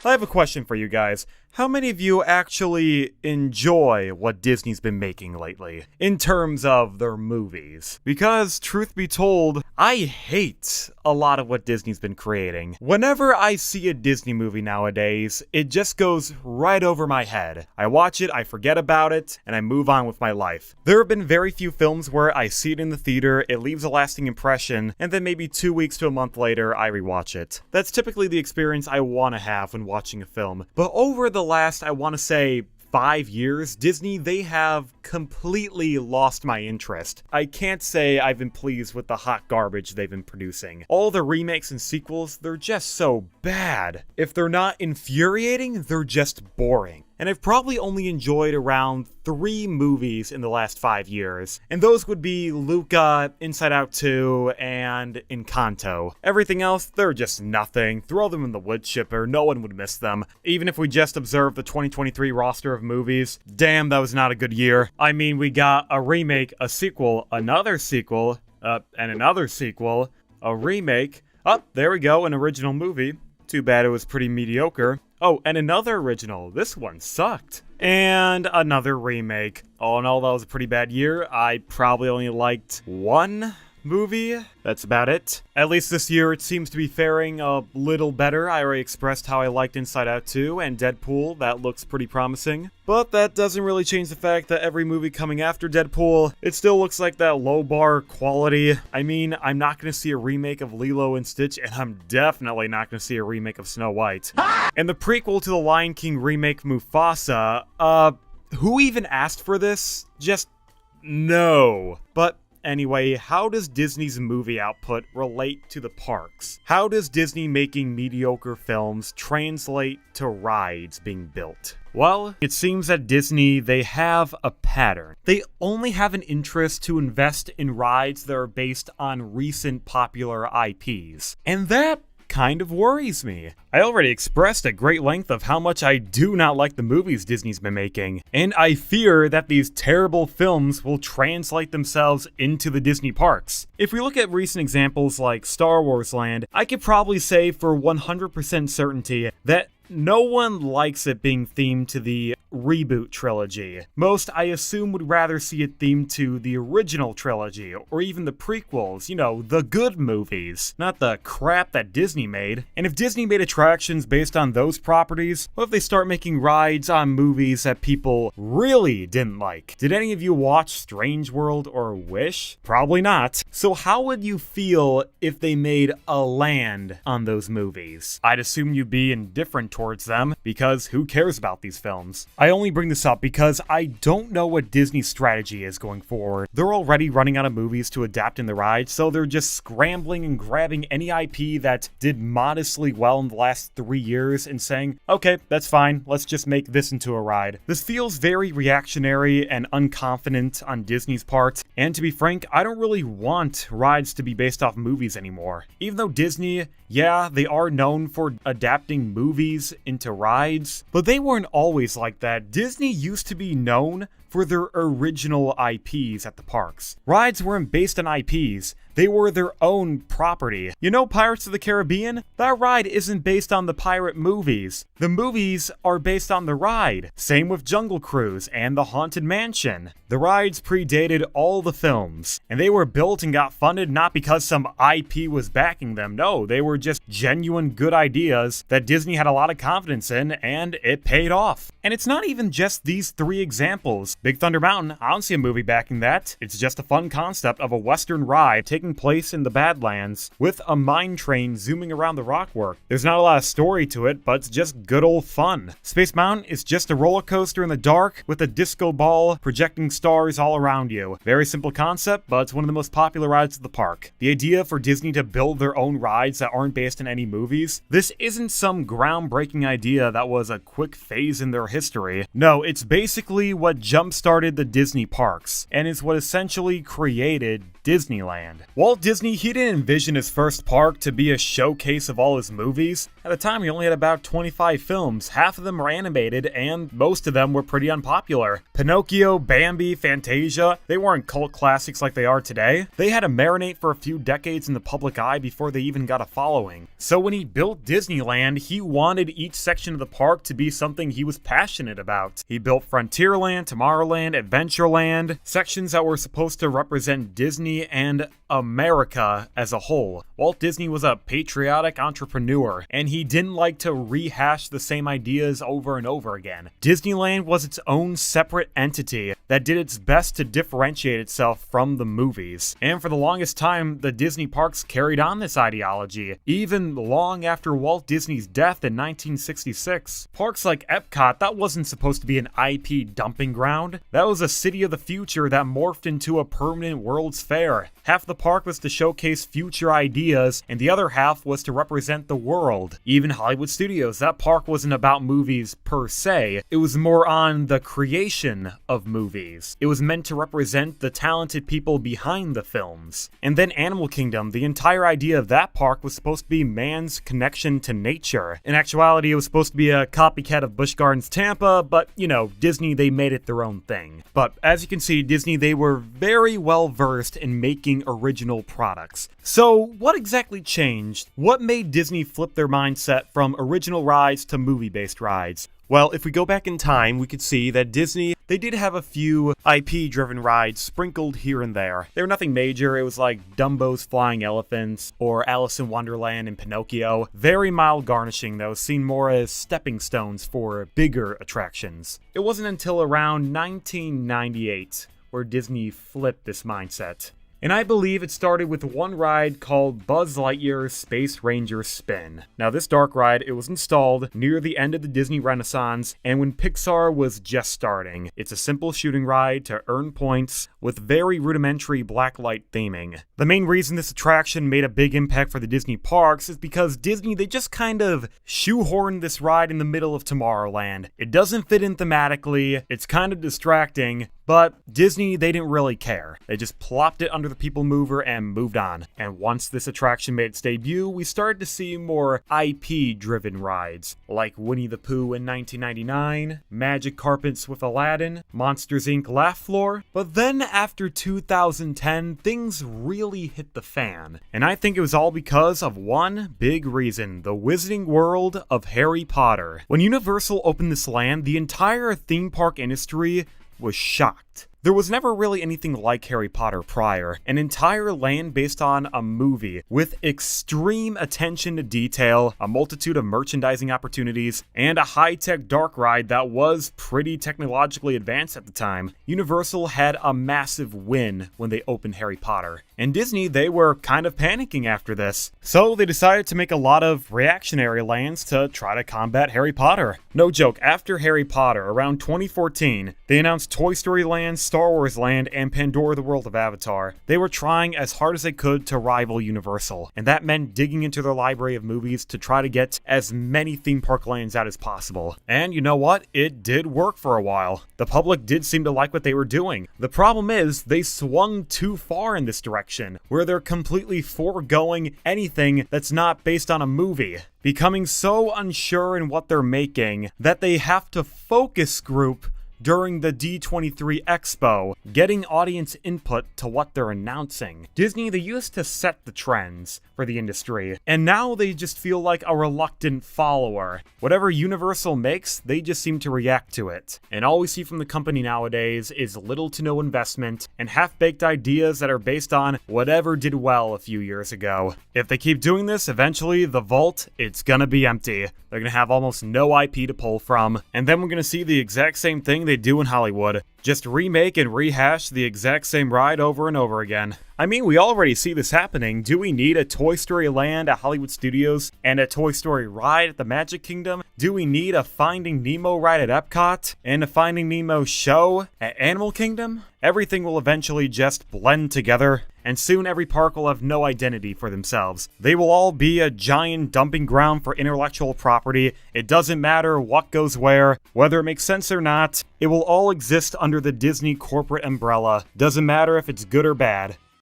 I have a question for you guys. How many of you actually enjoy what Disney's been making lately, in terms of their movies? Because, truth be told, I hate a lot of what Disney's been creating. Whenever I see a Disney movie nowadays, it just goes right over my head. I watch it, I forget about it, and I move on with my life. There have been very few films where I see it in the theater, it leaves a lasting impression, and then maybe 2 weeks to a month later, I rewatch it. That's typically the experience I want to have when watching a film. But over the last, I want to say, 5 years, Disney, they have completely lost my interest. I can't say I've been pleased with the hot garbage they've been producing. All the remakes and sequels, they're just so bad. If they're not infuriating, they're just boring. And I've probably only enjoyed around 3 movies in the last 5 years. And those would be Luca, Inside Out 2, and Encanto. Everything else, they're just nothing. Throw them in the wood chipper, no one would miss them. Even if we just observe the 2023 roster of movies, damn, that was not a good year. I mean, we got a remake, a sequel, another sequel, and another sequel, a remake. Oh, there we go, an original movie. Too bad it was pretty mediocre. Oh, and another original. This one sucked. And another remake. All in all, that was a pretty bad year. I probably only liked 1 movie. That's about it. At least this year it seems to be faring a little better. I already expressed how I liked Inside Out 2 and Deadpool. That looks pretty promising. But that doesn't really change the fact that every movie coming after Deadpool, it still looks like that low bar quality. I mean, I'm not going to see a remake of Lilo and Stitch, and I'm definitely not going to see a remake of Snow White. And the prequel to the Lion King remake, Mufasa, who even asked for this? Just no. But anyway, how does Disney's movie output relate to the parks? How does Disney making mediocre films translate to rides being built? Well, it seems that Disney, they have a pattern. They only have an interest to invest in rides that are based on recent popular IPs. And that kind of worries me. I already expressed at great length of how much I do not like the movies Disney's been making, and I fear that these terrible films will translate themselves into the Disney parks. If we look at recent examples like Star Wars Land, I could probably say for 100% certainty that no one likes it being themed to the reboot trilogy. Most, I assume, would rather see it themed to the original trilogy, or even the prequels, you know, the good movies, not the crap that Disney made. And if Disney made attractions based on those properties, what if they start making rides on movies that people really didn't like? Did any of you watch Strange World or Wish? Probably not. So how would you feel if they made a land on those movies? I'd assume you'd be indifferent towards them, because who cares about these films? I only bring this up because I don't know what Disney's strategy is going forward. They're already running out of movies to adapt in the ride, so they're just scrambling and grabbing any IP that did modestly well in the last 3 years and saying, okay, that's fine, let's just make this into a ride. This feels very reactionary and unconfident on Disney's part, and to be frank, I don't really want rides to be based off movies anymore. Even though Disney, yeah, they are known for adapting movies into rides, but they weren't always like that. Disney used to be known for their original IPs at the parks. Rides weren't based on IPs, they were their own property. You know Pirates of the Caribbean? That ride isn't based on the pirate movies. The movies are based on the ride. Same with Jungle Cruise and the Haunted Mansion. The rides predated all the films, and they were built and got funded not because some IP was backing them. No, they were just genuine good ideas that Disney had a lot of confidence in, and it paid off. And it's not even just these 3 examples. Big Thunder Mountain, I don't see a movie backing that. It's just a fun concept of a Western ride taking place in the Badlands with a mine train zooming around the rockwork. There's not a lot of story to it, but it's just good old fun. Space Mountain is just a roller coaster in the dark with a disco ball projecting stars all around you. Very simple concept, but it's one of the most popular rides of the park. The idea for Disney to build their own rides that aren't based in any movies, this isn't some groundbreaking idea that was a quick phase in their history. No, it's basically what jump-started the Disney parks, and is what essentially created Disneyland. Walt Disney, he didn't envision his first park to be a showcase of all his movies. At the time, he only had about 25 films, half of them were animated, and most of them were pretty unpopular. Pinocchio, Bambi, Fantasia, they weren't cult classics like they are today. They had to marinate for a few decades in the public eye before they even got a following. So when he built Disneyland, he wanted each section of the park to be something he was passionate about. He built Frontierland, Tomorrowland, Adventureland, sections that were supposed to represent Disney and America as a whole. Walt Disney was a patriotic entrepreneur, and he didn't like to rehash the same ideas over and over again. Disneyland was its own separate entity that did its best to differentiate itself from the movies. And for the longest time, the Disney parks carried on this ideology. Even long after Walt Disney's death in 1966, parks like Epcot, that wasn't supposed to be an IP dumping ground. That was a city of the future that morphed into a permanent World's Fair. Half the park was to showcase future ideas, and the other half was to represent the world. Even Hollywood Studios, that park wasn't about movies per se, it was more on the creation of movies. It was meant to represent the talented people behind the films. And then Animal Kingdom, the entire idea of that park was supposed to be man's connection to nature. In actuality, it was supposed to be a copycat of Busch Gardens Tampa, but you know, Disney, they made it their own thing. But as you can see, Disney, they were very well versed in making original products. So what exactly changed? What made Disney flip their mindset from original rides to movie-based rides? Well, if we go back in time, we could see that Disney, they did have a few IP-driven rides sprinkled here and there. They were nothing major. It was like Dumbo's Flying Elephants or Alice in Wonderland and Pinocchio. Very mild garnishing, though, seen more as stepping stones for bigger attractions. It wasn't until around 1998 where Disney flipped this mindset. And I believe it started with one ride called Buzz Lightyear's Space Ranger Spin. Now this dark ride, it was installed near the end of the Disney Renaissance and when Pixar was just starting. It's a simple shooting ride to earn points with very rudimentary black light theming. The main reason this attraction made a big impact for the Disney parks is because Disney, they just kind of shoehorned this ride in the middle of Tomorrowland. It doesn't fit in thematically, it's kind of distracting, but Disney, they didn't really care. They just plopped it under the people mover and moved on. And once this attraction made its debut, we started to see more IP-driven rides, like Winnie the Pooh in 1999, Magic Carpets with Aladdin, Monsters Inc. Laugh Floor. But then after 2010, things really hit the fan. And I think it was all because of one big reason: the Wizarding World of Harry Potter. When Universal opened this land, the entire theme park industry was shocked. There was never really anything like Harry Potter prior, an entire land based on a movie with extreme attention to detail, a multitude of merchandising opportunities, and a high-tech dark ride that was pretty technologically advanced at the time. Universal had a massive win when they opened Harry Potter. And Disney, they were kind of panicking after this. So they decided to make a lot of reactionary lands to try to combat Harry Potter. No joke, after Harry Potter, around 2014, they announced Toy Story Land, Star Wars Land, and Pandora the World of Avatar. They were trying as hard as they could to rival Universal, and that meant digging into their library of movies to try to get as many theme park lands out as possible. And you know what? It did work for a while. The public did seem to like what they were doing. The problem is, they swung too far in this direction, where they're completely foregoing anything that's not based on a movie, becoming so unsure in what they're making that they have to focus group during the D23 Expo, getting audience input to what they're announcing. Disney, they used to set the trends for the industry, and now they just feel like a reluctant follower. Whatever Universal makes, they just seem to react to it. And all we see from the company nowadays is little to no investment and half-baked ideas that are based on whatever did well a few years ago. If they keep doing this, eventually the vault, it's gonna be empty. They're gonna have almost no IP to pull from, and then we're gonna see the exact same thing they do in Hollywood. Just remake and rehash the exact same ride over and over again. I mean, we already see this happening. Do we need a Toy Story Land at Hollywood Studios and a Toy Story ride at the Magic Kingdom? Do we need a Finding Nemo ride at Epcot and a Finding Nemo show at Animal Kingdom? Everything will eventually just blend together, and soon every park will have no identity for themselves. They will all be a giant dumping ground for intellectual property. It doesn't matter what goes where, whether it makes sense or not. It will all exist under the Disney corporate umbrella. Doesn't matter if it's good or bad.